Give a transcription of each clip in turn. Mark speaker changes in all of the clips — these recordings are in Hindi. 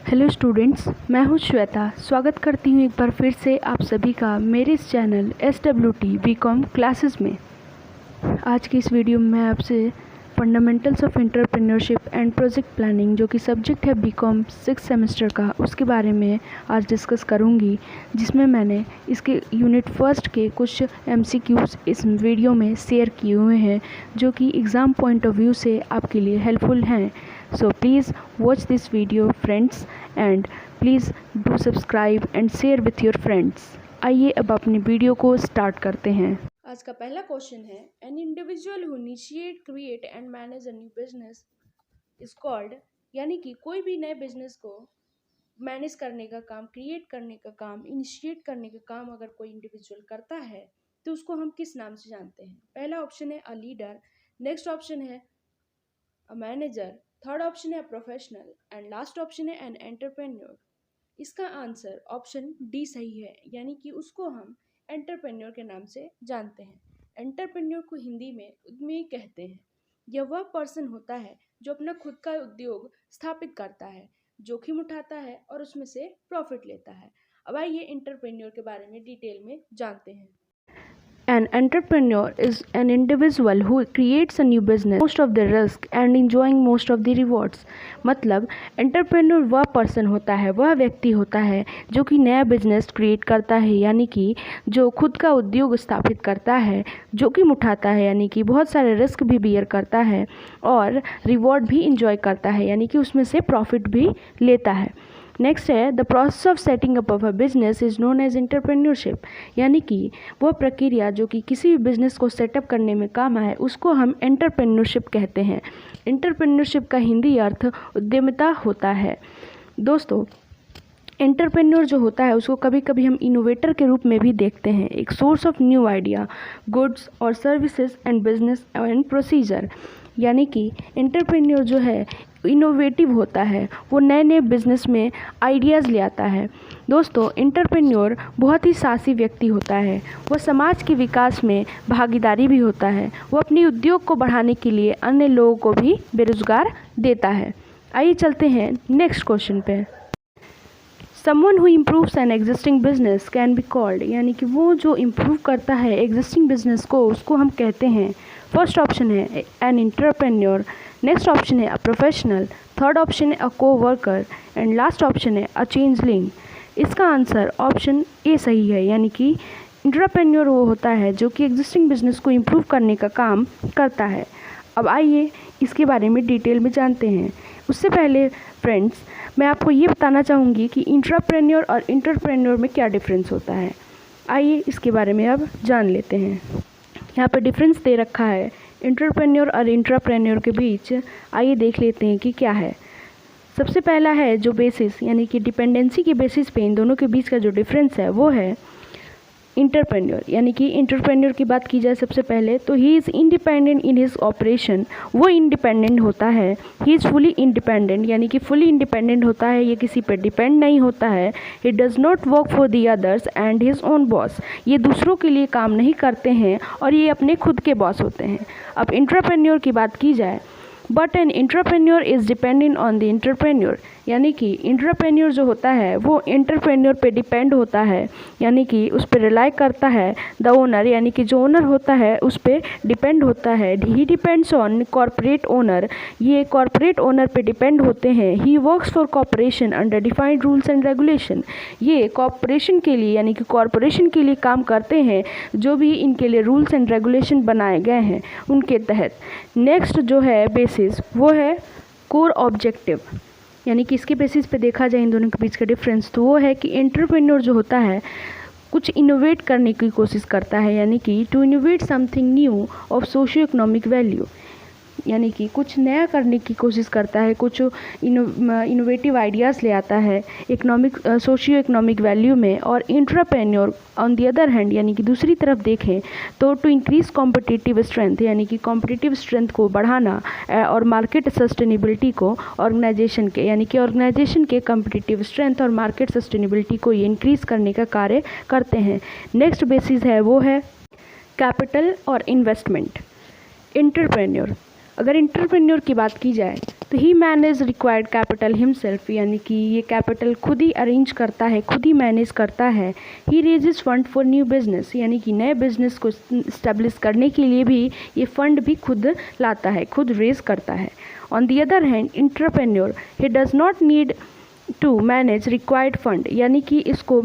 Speaker 1: हेलो स्टूडेंट्स, मैं हूं श्वेता। स्वागत करती हूं एक बार फिर से आप सभी का मेरे इस चैनल SWT BCom क्लासेस में। आज की इस वीडियो में मैं आपसे fundamentals of entrepreneurship and project planning, जो कि सब्जेक्ट है BCom 6 सेमेस्टर का, उसके बारे में आज डिस्कस करूंगी, जिसमें मैंने इसके यूनिट फर्स्ट के कुछ MCQs इस वीडियो में शेयर किए हुए हैं, जो कि एग्ज़ाम पॉइंट ऑफ व्यू से आपके लिए हेल्पफुल हैं। So please watch this video friends and please do subscribe and share with your friends। आइए अब अपनी वीडियो को स्टार्ट करते हैं। आज का पहला क्वेश्चन है, an individual who initiate create and manage a new business is called, यानी कि कोई भी नए बिजनेस को मैनेज करने का काम, क्रिएट करने का काम, इनिशिएट करने का काम अगर कोई इंडिविजुअल करता है तो उसको हम किस नाम से जानते हैं? पहला ऑप्शन है अ लीडर, नेक्स्ट ऑप्शन है अ मैनेजर, थर्ड ऑप्शन है प्रोफेशनल एंड लास्ट ऑप्शन है एन एंटरप्रेन्योर। इसका आंसर ऑप्शन डी सही है, यानी कि उसको हम एंटरप्रेन्योर के नाम से जानते हैं। एंटरप्रेन्योर को हिंदी में उद्यमी कहते हैं। यह वह पर्सन होता है जो अपना खुद का उद्योग स्थापित करता है, जोखिम उठाता है और उसमें से प्रॉफिट लेता है। अब आइए एंटरप्रेन्योर के बारे में डिटेल में जानते हैं। An entrepreneur is an individual who creates a new business, most of the risk and enjoying most of the rewards। मतलब एंटरप्रेन्योर वह पर्सन होता है, वह व्यक्ति होता है जो कि नया बिजनेस क्रिएट करता है, यानी कि जो खुद का उद्योग स्थापित करता है, जोखिम उठाता है, यानी कि बहुत सारे रिस्क भी बियर करता है और रिवॉर्ड भी इंजॉय करता है, यानी कि उसमें से प्रॉफिट भी लेता है। नेक्स्ट है the process of setting up of a business is known as entrepreneurship, यानी कि वह प्रक्रिया जो कि किसी भी बिजनेस को सेटअप करने में काम आए उसको हम एंटरप्रेन्योरशिप कहते हैं। एंटरप्रेन्योरशिप का हिंदी अर्थ उद्यमिता होता है। दोस्तों, एंटरप्रेन्योर जो होता है उसको कभी कभी हम इनोवेटर के रूप में भी देखते हैं, एक source of new idea, goods और services and business and procedure, यानी कि एंटरप्रेन्योर जो है इनोवेटिव होता है, वो नए नए बिजनेस में आइडियाज़ ले आता है। दोस्तों, एंटरप्रेन्योर बहुत ही साहसी व्यक्ति होता है, वह समाज के विकास में भागीदारी भी होता है, वो अपनी उद्योग को बढ़ाने के लिए अन्य लोगों को भी बेरोजगार देता है। आइए चलते हैं नेक्स्ट क्वेश्चन पे। Someone who improves an existing business can be called, यानी कि वो जो इम्प्रूव करता है एग्जिस्टिंग बिजनेस को, उसको हम कहते हैं। फर्स्ट ऑप्शन है एन एंटरप्रेन्योर, नेक्स्ट ऑप्शन है अ प्रोफेशनल, थर्ड ऑप्शन है अ कोवर्कर एंड लास्ट ऑप्शन है अ चेंजलिंग। इसका आंसर ऑप्शन ए सही है, यानी कि एंटरप्रेन्योर वो होता है जो कि एग्जिस्टिंग बिजनेस को इम्प्रूव करने का काम करता है। अब आइए इसके बारे में डिटेल में जानते हैं। उससे पहले फ्रेंड्स, मैं आपको ये बताना चाहूँगी कि एंटरप्रेन्योर और एंटरप्रेन्योर में क्या डिफरेंस होता है। आइए इसके बारे में अब जान लेते हैं। यहाँ पर डिफरेंस दे रखा है एंटरप्रेन्योर और एंटरप्रेन्योर के बीच। आइए देख लेते हैं कि क्या है। सबसे पहला है जो बेसिस, यानी कि डिपेंडेंसी के बेसिस पे इन दोनों के बीच का जो डिफरेंस है वो है इंटरप्रेन्योर, यानी कि इंटरप्रेन्योर की बात की जाए सबसे पहले तो he is independent in his operation, वो इंडिपेंडेंट होता है। ही इज़ फुली इंडिपेंडेंट, यानी कि फुली इंडिपेंडेंट होता है, ये किसी पर डिपेंड नहीं होता है। He does not work for the others and his own boss, ये दूसरों के लिए काम नहीं करते हैं और ये अपने खुद के बॉस होते हैं। अब एंटरप्रेन्योर की बात की जाए, but N entrepreneur is dependent on the entrepreneur, यानी कि एंटरप्रेन्योर जो होता है वो एंटरप्रेन्योर पे डिपेंड होता है, यानी कि उस पर रिलाई करता है। द ओनर, यानी कि जो ओनर होता है उस पर डिपेंड होता है। ही डिपेंड्स ऑन कॉर्पोरेट ओनर, ये कॉर्पोरेट ओनर पे डिपेंड होते हैं। He works for corporation under defined rules and regulation, ये कॉर्पोरेशन के लिए, यानी कि कॉर्पोरेशन के लिए काम करते हैं, जो भी इनके लिए रूल्स एंड रेगुलेशन बनाए गए हैं उनके तहत। नेक्स्ट जो है बेसिस वो है कोर ऑब्जेक्टिव, यानी कि इसके बेसिस पे देखा जाए इन दोनों के बीच का डिफरेंस तो वो है कि एंटरप्रेन्योर जो होता है कुछ इनोवेट करने की कोशिश करता है, यानी कि to innovate something new of socio economic value, यानी कि कुछ नया करने की कोशिश करता है, कुछ इनोवेटिव आइडियाज़ ले आता है इकोनॉमिक सोशियो इकोनॉमिक वैल्यू में। और entrepreneur on the other hand, यानी कि दूसरी तरफ देखें तो टू इंक्रीज कॉम्पिटिटिव स्ट्रेंथ, यानी कि कॉम्पिटिटिव स्ट्रेंथ को बढ़ाना और मार्केट सस्टेनेबिलिटी को ऑर्गेनाइजेशन के, यानी कि ऑर्गेनाइजेशन के कॉम्पिटिटिव स्ट्रेंथ और मार्केट सस्टेनेबिलिटी को ये इंक्रीज करने का कार्य करते हैं। नेक्स्ट बेसिस है वो है कैपिटल और इन्वेस्टमेंट। एंटरप्रेन्योर अगर एंटरप्रेन्योर की बात की जाए तो ही मैनेज रिक्वायर्ड कैपिटल हिमसेल्फ, यानी कि ये कैपिटल खुद ही अरेंज करता है, खुद ही मैनेज करता है। He raises fund for new business, यानी कि नए बिजनेस को इस्टेब्लिश करने के लिए भी ये फंड भी खुद लाता है, खुद रेज करता है। On the other hand entrepreneur he does not need to manage required fund, यानी कि इसको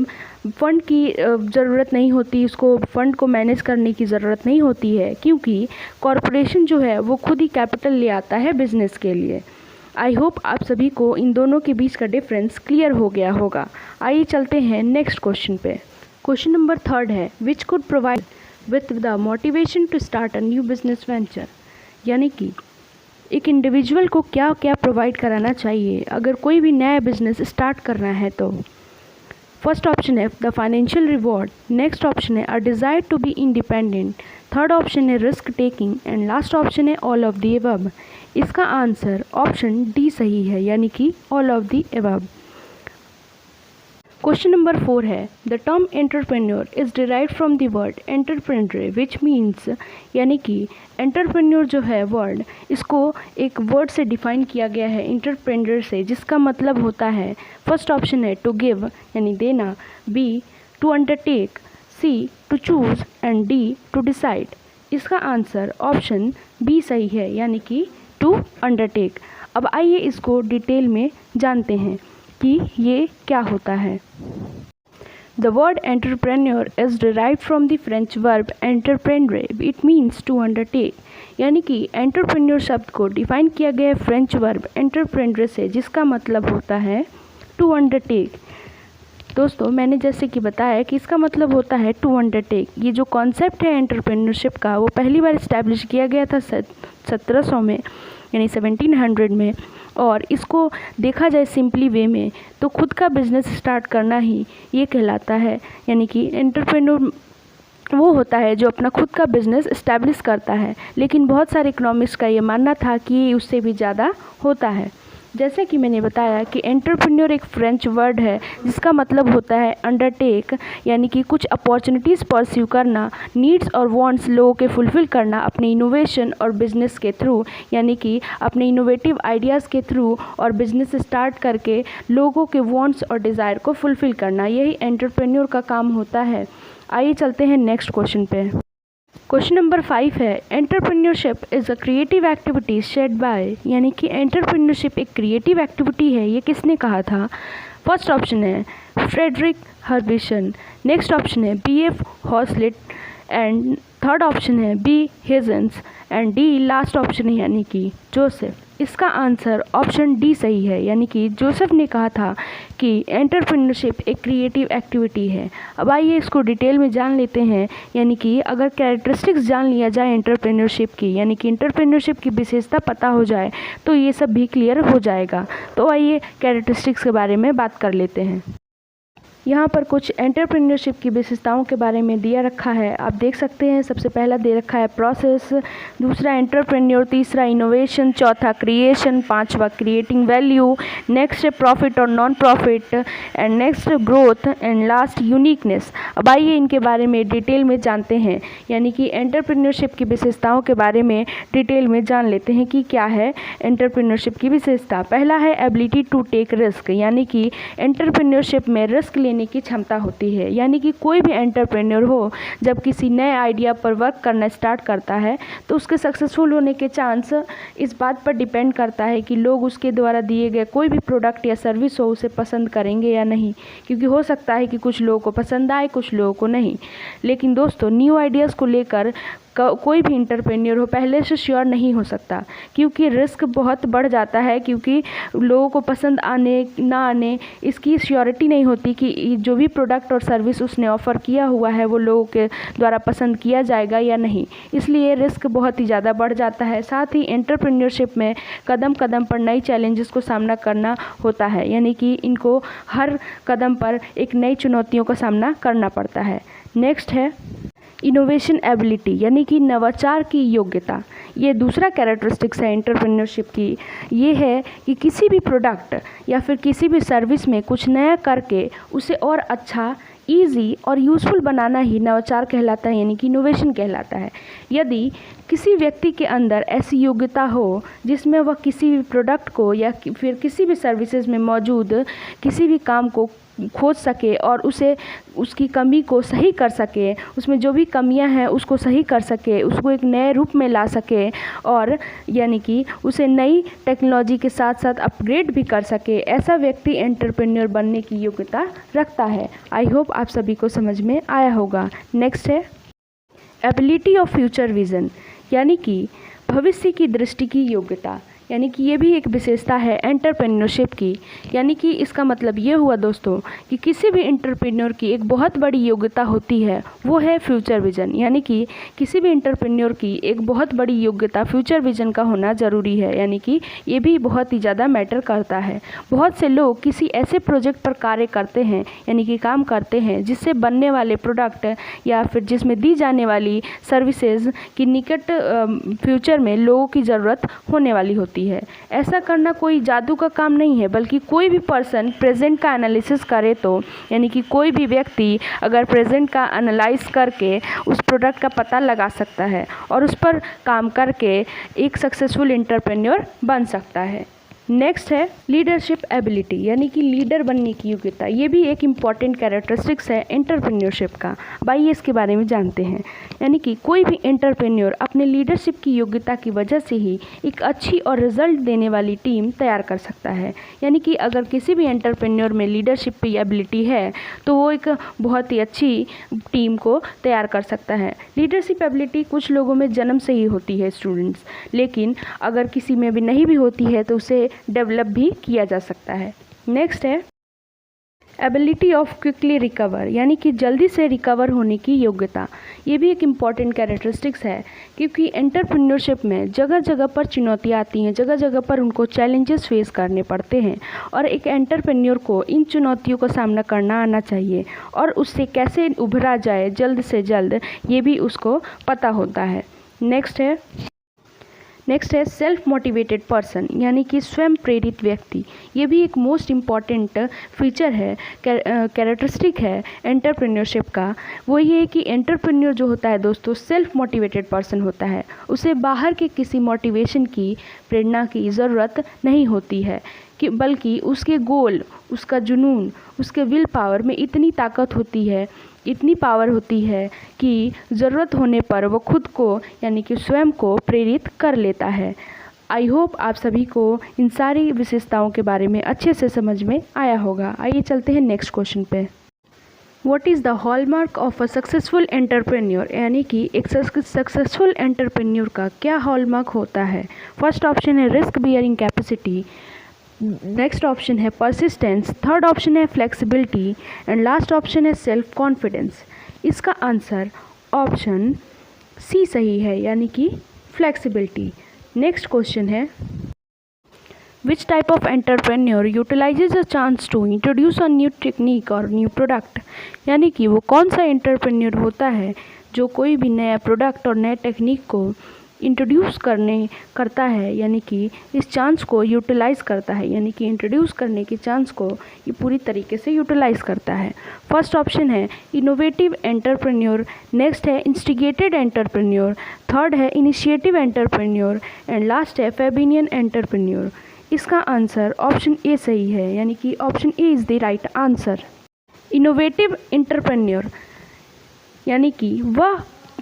Speaker 1: फ़ंड की ज़रूरत नहीं होती, इसको फ़ंड को मैनेज करने की ज़रूरत नहीं होती है, क्योंकि कॉरपोरेशन जो है वो खुद ही कैपिटल ले आता है बिजनेस के लिए। आई होप आप सभी को इन दोनों के बीच का डिफरेंस क्लियर हो गया होगा। आइए चलते हैं नेक्स्ट क्वेश्चन पे। क्वेश्चन नंबर 3 है, which could provide with the motivation to start a new business venture, यानी कि एक इंडिविजुअल को क्या क्या प्रोवाइड कराना चाहिए अगर कोई भी नया बिजनेस स्टार्ट करना है तो। फर्स्ट ऑप्शन है the financial reward, next option है a desire to be independent, third option है risk taking and last option है ऑल ऑफ द अबव। इसका आंसर ऑप्शन डी सही है, यानी कि all of the above. Question number 4 है, the term entrepreneur is derived from the word entrepreneur which means, यानी कि एंटरप्रेन्योर जो है वर्ड, इसको एक वर्ड से डिफाइन किया गया है एंटरप्रेन्योर से, जिसका मतलब होता है फर्स्ट ऑप्शन है टू गिव यानी देना, B to undertake, C to choose and D to decide. इसका आंसर ऑप्शन बी सही है, यानी कि टू अंडरटेक। अब आइए इसको डिटेल में जानते हैं कि ये क्या होता है। The word entrepreneur is derived from the French verb entreprendre. It means to undertake. यानी कि entrepreneur शब्द को डिफाइन किया गया है फ्रेंच वर्ब entreprendre से, जिसका मतलब होता है to undertake। दोस्तों, मैंने जैसे कि बताया कि इसका मतलब होता है टू अंडरटेक। ये जो कॉन्सेप्ट है एंटरप्रेन्योरशिप का, वो पहली बार इस्टेब्लिश किया गया था 1700 में, यानी 1700 में। और इसको देखा जाए सिंपली वे में तो खुद का बिजनेस स्टार्ट करना ही ये कहलाता है, यानी कि एंटरप्रेन्योर वो होता है जो अपना खुद का बिजनेस इस्टेब्लिश करता है। लेकिन बहुत सारे इकोनॉमिक्स का ये मानना था कि ये उससे भी ज़्यादा होता है। जैसे कि मैंने बताया कि एंटरप्रेन्योर एक फ्रेंच वर्ड है जिसका मतलब होता है अंडरटेक, यानी कि कुछ अपॉर्चुनिटीज़ परस्यू करना, नीड्स और वांट्स लोगों के फुलफ़िल करना अपने इनोवेशन और बिजनेस के थ्रू, यानी कि अपने इनोवेटिव आइडियाज़ के थ्रू और बिजनेस स्टार्ट करके लोगों के वांट्स और डिज़ायर को फुलफ़िल करना, यही एंटरप्रेन्योर का काम होता है। आइए चलते हैं नेक्स्ट क्वेश्चन पे। क्वेश्चन नंबर 5 है, entrepreneurship is a creative activity shared by, यानी कि एंटरप्रेन्योरशिप एक क्रिएटिव एक्टिविटी है, ये किसने कहा था। फर्स्ट ऑप्शन है फ्रेडरिक हर्बिसन, नेक्स्ट ऑप्शन है B.F. Hoselitz and third option है बी हेजन्स एंड डी लास्ट ऑप्शन है यानी कि जोसेफ। इसका आंसर ऑप्शन डी सही है, यानी कि जोसेफ ने कहा था कि एंटरप्रेन्योरशिप एक क्रिएटिव एक्टिविटी है। अब आइए इसको डिटेल में जान लेते हैं, यानी कि अगर कैरेक्टरिस्टिक्स जान लिया जाए एंटरप्रेन्योरशिप की, यानी कि एंटरप्रेन्योरशिप की विशेषता पता हो जाए तो ये सब भी क्लियर हो जाएगा। तो आइए कैरेक्टरिस्टिक्स के बारे में बात कर लेते हैं। यहाँ पर कुछ एंटरप्रेन्योरशिप की विशेषताओं के बारे में दिया रखा है, आप देख सकते हैं। सबसे पहला दे रखा है प्रोसेस, दूसरा एंटरप्रेन्योर, तीसरा इनोवेशन, चौथा क्रिएशन, पांचवा क्रिएटिंग वैल्यू, नेक्स्ट प्रॉफिट और non profit and next growth and last uniqueness. अब आइए इनके बारे में डिटेल में जानते हैं, यानी कि एंटरप्रेन्योरशिप की विशेषताओं के बारे में डिटेल में जान लेते हैं कि क्या है एंटरप्रेन्योरशिप की विशेषता। पहला है एबिलिटी टू टेक रिस्क, यानी कि एंटरप्रेन्योरशिप में रिस्क लेने की क्षमता होती है। यानी कि कोई भी एंटरप्रेन्योर हो, जब किसी नए आइडिया पर वर्क करना स्टार्ट करता है तो उसके सक्सेसफुल होने के चांस इस बात पर डिपेंड करता है कि लोग उसके द्वारा दिए गए कोई भी प्रोडक्ट या सर्विस हो उसे पसंद करेंगे या नहीं। क्योंकि हो सकता है कि कुछ लोगों को पसंद आए, कुछ लोगों को नहीं। लेकिन दोस्तों, न्यू आइडियाज़ को लेकर कोई भी एंटरप्रेन्योर हो पहले से श्योर नहीं हो सकता, क्योंकि रिस्क बहुत बढ़ जाता है। क्योंकि लोगों को पसंद आने ना आने इसकी श्योरिटी नहीं होती कि जो भी प्रोडक्ट और सर्विस उसने ऑफ़र किया हुआ है वो लोगों के द्वारा पसंद किया जाएगा या नहीं। इसलिए रिस्क बहुत ही ज़्यादा बढ़ जाता है। साथ ही एंटरप्रेन्योरशिप में कदम कदम पर नई चैलेंजेस को सामना करना होता है, यानी कि इनको हर कदम पर एक नई चुनौतियों का सामना करना पड़ता है। नेक्स्ट है इनोवेशन एबिलिटी, यानी कि नवाचार की योग्यता। ये दूसरा कैरेक्टरिस्टिक्स है एंटरप्रेन्योरशिप की। ये है कि किसी भी प्रोडक्ट या फिर किसी भी सर्विस में कुछ नया करके उसे और अच्छा ईजी और यूज़फुल बनाना ही नवाचार कहलाता है, यानी कि इनोवेशन कहलाता है। यदि किसी व्यक्ति के अंदर ऐसी योग्यता हो जिसमें वह किसी भी प्रोडक्ट को या फिर किसी भी सर्विसेज में मौजूद किसी भी काम को खोज सके और उसे उसकी कमी को सही कर सके, उसमें जो भी कमियां हैं उसको सही कर सके, उसको एक नए रूप में ला सके और यानी कि उसे नई टेक्नोलॉजी के साथ साथ अपग्रेड भी कर सके, ऐसा व्यक्ति एंटरप्रेन्योर बनने की योग्यता रखता है। आई होप आप सभी को समझ में आया होगा। नेक्स्ट है एबिलिटी ऑफ फ्यूचर विज़न, यानी कि भविष्य की दृष्टि की योग्यता, यानी कि ये भी एक विशेषता है एंटरप्रेन्योरशिप की। यानी कि इसका मतलब ये हुआ दोस्तों कि किसी भी एंटरप्रेन्योर की एक बहुत बड़ी योग्यता होती है, वो है फ्यूचर विजन। यानी कि किसी भी एंटरप्रेन्योर की एक बहुत बड़ी योग्यता फ्यूचर विजन का होना ज़रूरी है, यानी कि ये भी बहुत ही ज़्यादा मैटर करता है। बहुत से लोग किसी ऐसे प्रोजेक्ट पर कार्य करते हैं, यानी कि काम करते हैं, जिससे बनने वाले प्रोडक्ट या फिर जिसमें दी जाने वाली सर्विसेज की निकट फ्यूचर में लोगों की ज़रूरत होने वाली होती है। ऐसा करना कोई जादू का काम नहीं है, बल्कि कोई भी पर्सन प्रेजेंट का एनालिसिस करे तो, यानी कि कोई भी व्यक्ति अगर प्रेजेंट का एनालाइज करके उस प्रोडक्ट का पता लगा सकता है और उस पर काम करके एक सक्सेसफुल एंटरप्रेन्योर बन सकता है। नेक्स्ट है लीडरशिप एबिलिटी, यानी कि लीडर बनने की योग्यता। ये भी एक इम्पॉर्टेंट कैरेक्टरिस्टिक्स है एंटरप्रेन्योरशिप का। आइए इसके बारे में जानते हैं। यानी कि कोई भी एंटरप्रेन्योर अपने लीडरशिप की योग्यता की वजह से ही एक अच्छी और रिजल्ट देने वाली टीम तैयार कर सकता है। यानी कि अगर किसी भी एंटरप्रेन्योर में लीडरशिप की एबिलिटी है तो वो एक बहुत ही अच्छी टीम को तैयार कर सकता है। लीडरशिप एबिलिटी कुछ लोगों में जन्म से ही होती है स्टूडेंट्स, लेकिन अगर किसी में भी नहीं भी होती है तो उसे डेवलप भी किया जा सकता है। नेक्स्ट है एबिलिटी ऑफ क्विकली रिकवर, यानी कि जल्दी से रिकवर होने की योग्यता। ये भी एक इम्पॉर्टेंट कैरेक्टरिस्टिक्स है, क्योंकि एंटरप्रेन्योरशिप में जगह जगह पर चुनौतियाँ आती हैं, जगह जगह पर उनको चैलेंजेस फेस करने पड़ते हैं और एक एंटरप्रेन्योर को इन चुनौतियों का सामना करना आना चाहिए और उससे कैसे उभरा जाए जल्द से जल्द, ये भी उसको पता होता है। नेक्स्ट है सेल्फ मोटिवेटेड पर्सन, यानी कि स्वयं प्रेरित व्यक्ति। ये भी एक मोस्ट इम्पॉर्टेंट फीचर है, कैरेक्टरिस्टिक है एंटरप्रेन्योरशिप का। वो ये है कि एंटरप्रेन्योर जो होता है दोस्तों सेल्फ मोटिवेटेड पर्सन होता है। उसे बाहर के किसी मोटिवेशन की, प्रेरणा की ज़रूरत नहीं होती है कि बल्कि उसके गोल, उसका जुनून, उसके विल पावर में इतनी ताकत होती है, इतनी पावर होती है कि ज़रूरत होने पर वो खुद को यानी कि स्वयं को प्रेरित कर लेता है। आई होप आप सभी को इन सारी विशेषताओं के बारे में अच्छे से समझ में आया होगा। आइए चलते हैं नेक्स्ट क्वेश्चन पे। What is the hallmark of a successful entrepreneur, यानी कि एक सक्सेसफुल एंटरप्रेन्योर का क्या हॉलमार्क होता है। फर्स्ट ऑप्शन है risk bearing capacity, next option है परसिस्टेंस, थर्ड ऑप्शन है फ्लेक्सिबिलिटी एंड लास्ट ऑप्शन है सेल्फ कॉन्फिडेंस। इसका आंसर ऑप्शन सी सही है, यानी कि फ्लेक्सिबिलिटी। नेक्स्ट क्वेश्चन है which type of entrepreneur utilises a chance to introduce a new technique और न्यू प्रोडक्ट, यानी कि वो कौन सा एंटरप्रेन्योर होता है जो कोई भी नया प्रोडक्ट और नए टेक्निक को इंट्रोड्यूस करता है, यानी कि इस चांस को यूटिलाइज़ करता है, यानी कि इंट्रोड्यूस करने की चांस को ये पूरी तरीके से यूटिलाइज़ करता है। फर्स्ट ऑप्शन है इनोवेटिव एंटरप्रेन्योर, नेक्स्ट है इंस्टिगेटेड एंटरप्रेन्योर, थर्ड है इनिशिएटिव एंटरप्रेन्योर एंड लास्ट है फेबिनियन एंटरप्रेन्योर। इसका आंसर ऑप्शन ए सही है, यानी कि option A is the right answer. Innovative entrepreneur यानी कि वह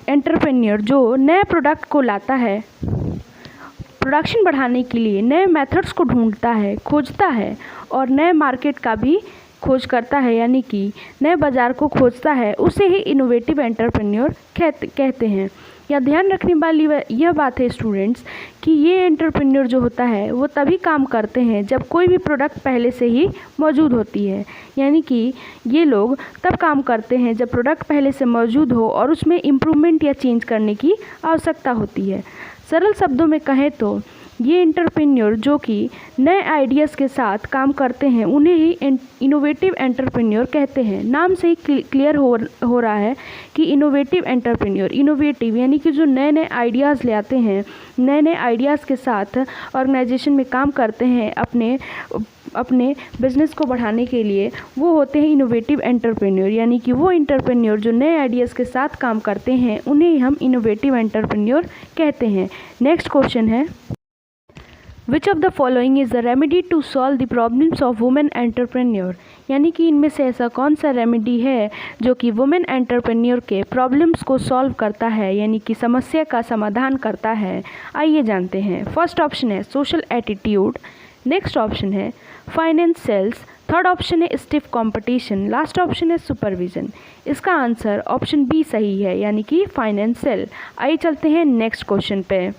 Speaker 1: एंटरप्रेन्योर जो नए प्रोडक्ट को लाता है, प्रोडक्शन बढ़ाने के लिए नए मेथड्स को ढूंढता है, खोजता है और नए मार्केट का भी खोज करता है, यानी कि नए बाज़ार को खोजता है, उसे ही इनोवेटिव एंटरप्रेन्योर कहते हैं। या ध्यान रखने वाली यह बात है स्टूडेंट्स कि ये एंटरप्रेन्योर जो होता है वो तभी काम करते हैं जब कोई भी प्रोडक्ट पहले से ही मौजूद होती है, यानी कि ये लोग तब काम करते हैं जब प्रोडक्ट पहले से मौजूद हो और उसमें इम्प्रूवमेंट या चेंज करने की आवश्यकता होती है। सरल शब्दों में कहें तो ये एंटरप्रेन्योर जो कि नए आइडियाज़ के साथ काम करते हैं उन्हें ही इनोवेटिव एंटरप्रेन्योर कहते हैं। नाम से ही क्लियर हो रहा है कि इनोवेटिव एंटरप्रेन्योर, इनोवेटिव यानी कि जो नए नए आइडियाज़ ले आते हैं, नए नए आइडियाज़ के साथ ऑर्गेनाइजेशन में काम करते हैं अपने बिजनेस को बढ़ाने के लिए, वो होते हैं इनोवेटिव एंटरप्रेन्योर। यानी कि वो एंटरप्रेन्योर जो नए आइडियाज़ के साथ काम करते हैं उन्हें हम इनोवेटिव एंटरप्रेन्योर कहते हैं। नेक्स्ट क्वेश्चन है, which of the following is the remedy to solve the problems of women entrepreneur. यानी कि इनमें से ऐसा कौन सा रेमेडी है जो कि वुमेन एंटरप्रेन्योर के प्रॉब्लम्स को सॉल्व करता है, यानी कि समस्या का समाधान करता है। आइए जानते हैं। फर्स्ट ऑप्शन है सोशल एटीट्यूड, नेक्स्ट ऑप्शन है फाइनेंस सेल्स, थर्ड ऑप्शन है स्टिफ कंपटीशन, लास्ट ऑप्शन है सुपरविजन। इसका आंसर ऑप्शन बी सही है, यानी कि फाइनेंस सेल। आइए चलते हैं नेक्स्ट क्वेश्चन पे।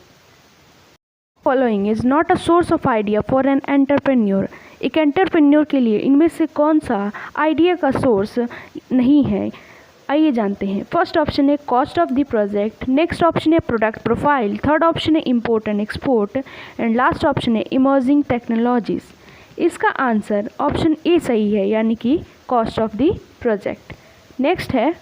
Speaker 1: Following is not a source of idea for an entrepreneur. एक एंटरप्रेन्योर के लिए इनमें से कौन सा आइडिया का सोर्स नहीं है, आइए जानते हैं। फर्स्ट ऑप्शन है cost of the project, next option है प्रोडक्ट प्रोफाइल, थर्ड ऑप्शन है import and export and last option है इमर्जिंग टेक्नोलॉजीज। इसका आंसर ऑप्शन ए सही है, यानी कि cost of the project. Next है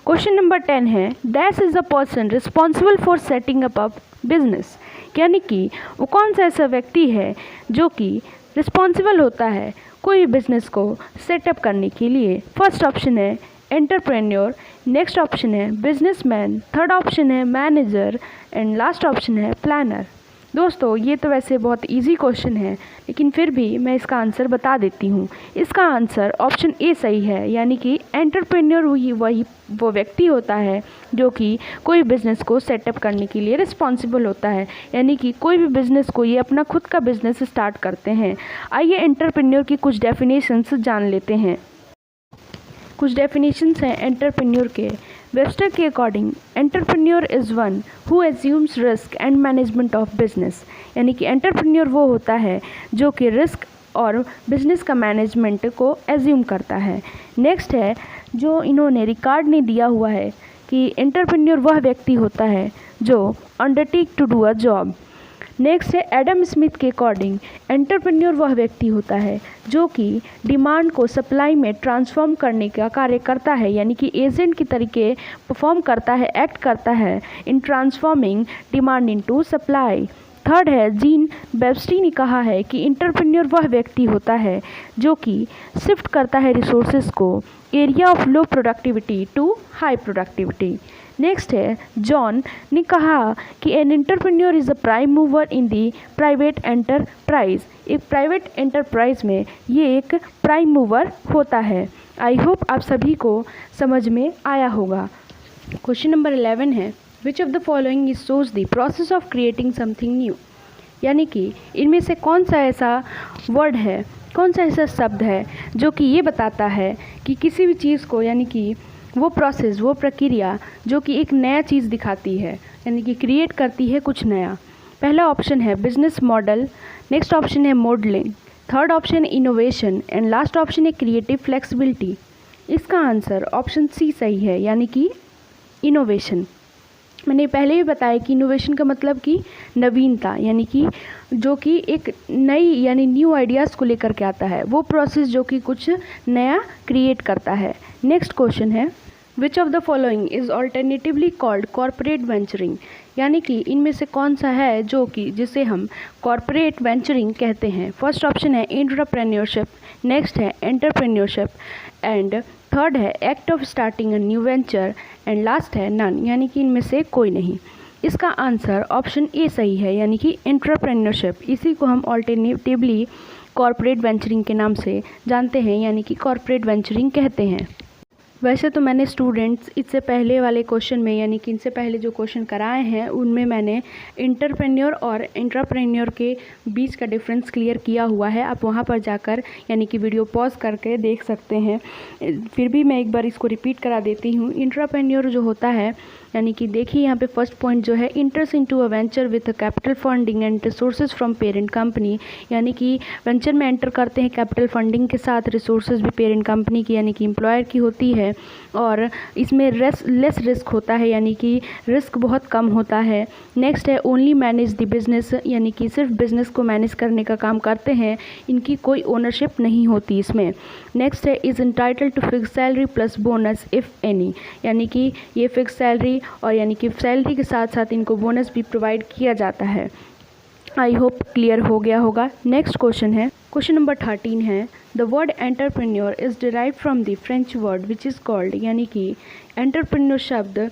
Speaker 1: क्वेश्चन नंबर 10 है dash is a person responsible for setting up business. यानी कि वो कौन सा ऐसा व्यक्ति है जो कि रिस्पॉन्सिबल होता है कोई बिजनेस को सेटअप करने के लिए। फर्स्ट ऑप्शन है एंटरप्रेन्योर, नेक्स्ट ऑप्शन है बिजनेसमैन, थर्ड ऑप्शन है मैनेजर एंड लास्ट ऑप्शन है प्लानर। दोस्तों ये तो वैसे बहुत इजी क्वेश्चन है, लेकिन फिर भी मैं इसका आंसर बता देती हूँ। इसका आंसर ऑप्शन ए सही है, यानी कि एंटरप्रेन्योर वो व्यक्ति होता है जो कि कोई बिज़नेस को सेटअप करने के लिए रिस्पॉन्सिबल होता है। यानी कि कोई भी बिज़नेस को ये अपना खुद का बिज़नेस स्टार्ट करते हैं। आइए एंटरप्रेन्योर की कुछ डेफिनेशंस जान लेते हैं। कुछ डेफिनेशंस हैं एंटरप्रेन्योर के। वेबस्टर के according entrepreneur is one who assumes risk and management of business. यानी कि एंटरप्रेन्योर वो होता है जो कि रिस्क और बिजनेस का मैनेजमेंट को एज्यूम करता है। नेक्स्ट है जो इन्होंने रिकॉर्ड ने दिया हुआ है कि एंटरप्रेन्योर वह व्यक्ति होता है जो undertake to do a job. Next है एडम स्मिथ के अकॉर्डिंग एंटरप्रेन्योर वह व्यक्ति होता है जो कि डिमांड को सप्लाई में ट्रांसफॉर्म करने का कार्य करता है। यानी कि एजेंट की तरीके परफॉर्म करता है, एक्ट करता है इन transforming demand into supply. Third है जीन बेब्स्टी ने कहा है कि एंटरप्रेन्योर वह व्यक्ति होता है जो कि शिफ्ट करता है रिसोर्सेज को area of low productivity to high productivity. Next है जॉन ने कहा कि an entrepreneur is a prime mover in the private enterprise. एक प्राइवेट एंटरप्राइज में ये एक प्राइम मूवर होता है। आई होप आप सभी को समझ में आया होगा। क्वेश्चन नंबर 11 है which of the following is shows the process of creating something new. यानी कि इनमें से कौन सा ऐसा वर्ड है, कौन सा ऐसा शब्द है जो कि ये बताता है कि किसी भी चीज़ को, यानी कि वो प्रोसेस, वो प्रक्रिया जो कि एक नया चीज़ दिखाती है, यानी कि क्रिएट करती है कुछ नया। पहला ऑप्शन है बिजनेस मॉडल, नेक्स्ट ऑप्शन है मॉडलिंग, थर्ड ऑप्शन है इनोवेशन एंड लास्ट ऑप्शन है क्रिएटिव फ्लेक्सिबिलिटी। इसका आंसर ऑप्शन सी सही है, यानी कि इनोवेशन। मैंने पहले ही बताया कि इनोवेशन का मतलब कि नवीनता, यानी कि जो कि एक नई यानी न्यू आइडियाज़ को लेकर के आता है, वो प्रोसेस जो कि कुछ नया क्रिएट करता है। नेक्स्ट क्वेश्चन है which of the following is alternatively called corporate venturing. यानी कि इनमें से कौन सा है जो कि जिसे हम कॉर्पोरेट वेंचरिंग कहते हैं। फर्स्ट ऑप्शन है एंटरप्रेन्योरशिप, नेक्स्ट है एंटरप्रेन्योरशिप एंड थर्ड है act of starting a new venture and last है नन, यानी कि इनमें से कोई नहीं। इसका आंसर ऑप्शन ए सही है, यानी कि एंटरप्रेन्योरशिप। इसी को हम ऑल्टरनेटिवली कॉर्पोरेट वेंचरिंग के नाम से जानते हैं, यानी कि कॉर्पोरेट वेंचरिंग कहते हैं। वैसे तो मैंने स्टूडेंट्स इससे पहले वाले क्वेश्चन में, यानी कि इनसे पहले जो क्वेश्चन कराए हैं उनमें मैंने एंटरप्रेन्योर और एंटरप्रेन्योर के बीच का डिफरेंस क्लियर किया हुआ है। आप वहां पर जाकर यानी कि वीडियो पॉज करके देख सकते हैं। फिर भी मैं एक बार इसको रिपीट करा देती हूँ। एंटरप्रेन्योर जो होता है यानी कि देखिए यहाँ पे फर्स्ट पॉइंट जो है, इंटर्स into a venture with capital funding and resources from parent company, यानी कि वेंचर में एंटर करते हैं कैपिटल फंडिंग के साथ, रिसोर्सेज भी पेरेंट कंपनी की यानी कि एम्प्लॉयर की होती है, और इसमें लेस रिस्क होता है, यानी कि रिस्क बहुत कम होता है। नेक्स्ट है ओनली मैनेज द बिजनेस, यानी कि सिर्फ बिजनेस को मैनेज करने का काम करते हैं, इनकी कोई ओनरशिप नहीं होती इसमें। नेक्स्ट है is entitle to fix salary plus bonus if any, यानी कि ये फिक्स सैलरी और यानी कि सैलरी के साथ साथ इनको बोनस भी प्रोवाइड किया जाता है। आई होप क्लियर हो गया होगा। नेक्स्ट क्वेश्चन है, क्वेश्चन नंबर 13 है, the word entrepreneur is derived from the French word which is called, यानी कि एंटरप्रेन्योर शब्द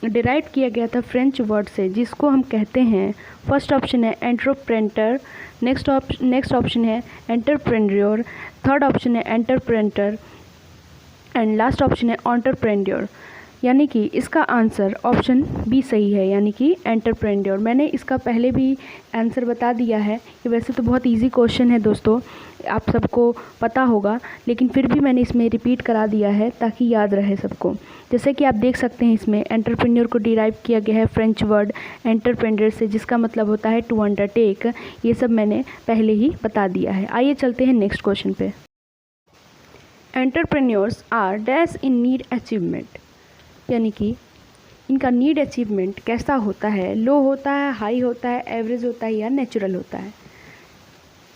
Speaker 1: डिराइव किया गया था फ्रेंच वर्ड से जिसको हम कहते हैं, फर्स्ट ऑप्शन है एंटरप्रेन्टर, नेक्स्ट ऑप्शन है एंटरप्रेन्योर, थर्ड ऑप्शन है एंटरप्रेन्टर एंड लास्ट ऑप्शन है एंटरप्रेन्योर, यानी कि इसका आंसर ऑप्शन बी सही है, यानी कि एंटरप्रेन्योर। मैंने इसका पहले भी आंसर बता दिया है कि वैसे तो बहुत इजी क्वेश्चन है दोस्तों, आप सबको पता होगा, लेकिन फिर भी मैंने इसमें रिपीट करा दिया है ताकि याद रहे सबको। जैसे कि आप देख सकते हैं इसमें एंटरप्रेन्योर को डिराइव किया गया है फ्रेंच वर्ड एंटरप्रेन्योर से, जिसका मतलब होता है टू अंडरटेक। ये सब मैंने पहले ही बता दिया है। आइए चलते हैं नेक्स्ट क्वेश्चन पे। Entrepreneurs are dash in need achievement, यानी कि इनका नीड अचीवमेंट कैसा होता है, लो होता है, हाई होता है, एवरेज होता है या नेचुरल होता है।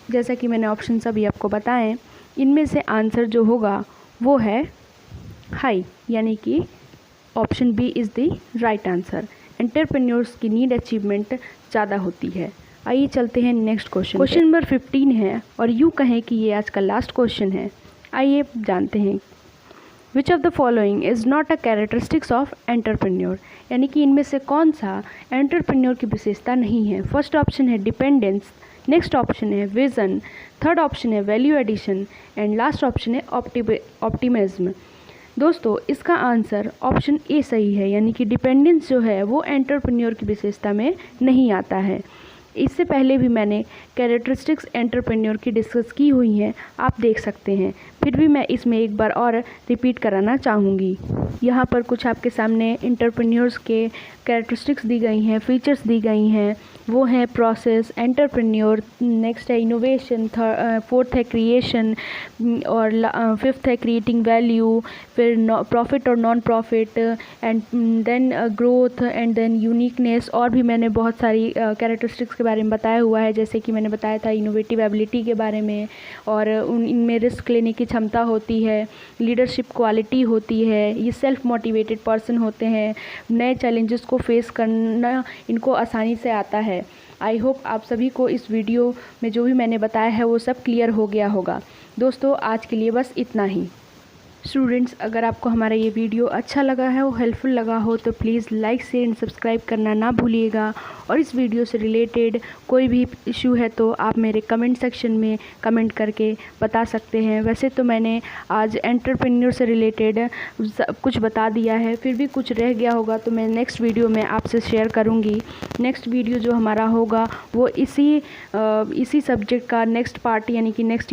Speaker 1: जैसा कि मैंने ऑप्शन अभी आपको बताएं, इनमें से आंसर जो होगा वो है हाई, यानी कि option B is the right answer. Entrepreneurs की नीड अचीवमेंट ज़्यादा होती है। आइए चलते हैं नेक्स्ट क्वेश्चन। क्वेश्चन नंबर 15 है और यूँ कहें कि ये आज का लास्ट क्वेश्चन है। आइए जानते हैं, विच of the following is not a characteristics of entrepreneur, यानी कि इनमें से कौन सा एंटरप्रेन्योर की विशेषता नहीं है। फर्स्ट ऑप्शन है डिपेंडेंस, नेक्स्ट ऑप्शन है विजन, थर्ड ऑप्शन है value addition and last option है ऑप्टिमिज्म। दोस्तों इसका आंसर ऑप्शन ए सही है, यानी कि डिपेंडेंस जो है वो एंटरप्रेन्योर की विशेषता में नहीं आता है। इससे पहले भी मैंने कैरेक्टरिस्टिक्स एंटरप्रेन्योर की डिस्कस की हुई हैं, आप देख सकते हैं, फिर भी मैं इसमें एक बार और रिपीट कराना चाहूँगी। यहाँ पर कुछ आपके सामने एंटरप्रेन्योर्स के कैरेक्टरिस्टिक्स दी गई हैं, फीचर्स दी गई हैं, वो हैं प्रोसेस, एंटरप्रेन्योर, नेक्स्ट है इनोवेशन, फोर्थ है क्रिएशन और फिफ्थ है क्रिएटिंग वैल्यू, फिर प्रॉफिट और non profit and then growth and then uniqueness. और भी मैंने बहुत सारी कैरेक्टरिस्टिक्स के बारे में बताया हुआ है, जैसे कि मैंने बताया था इनोवेटिव एबिलिटी के बारे में, और इनमें रिस्क लेने की क्षमता होती है, लीडरशिप क्वालिटी होती है, ये सेल्फ मोटिवेटेड पर्सन होते हैं, नए चैलेंजेस को फेस करना इनको आसानी से आता है। आई होप आप सभी को इस वीडियो में जो भी मैंने बताया है वो सब क्लियर हो गया होगा। दोस्तों आज के लिए बस इतना ही। स्टूडेंट्स अगर आपको हमारा ये वीडियो अच्छा लगा है, वो हेल्पफुल लगा हो, तो please like share and subscribe करना ना भूलिएगा। और इस वीडियो से रिलेटेड कोई भी इशू है तो आप मेरे कमेंट सेक्शन में कमेंट करके बता सकते हैं। वैसे तो मैंने आज एंटरप्रेन्योर से रिलेटेड कुछ बता दिया है, फिर भी कुछ रह गया होगा तो मैं नेक्स्ट वीडियो में आपसे शेयर करूँगी। नेक्स्ट वीडियो जो हमारा होगा वो इसी सब्जेक्ट का नेक्स्ट पार्ट यानी कि नेक्स्ट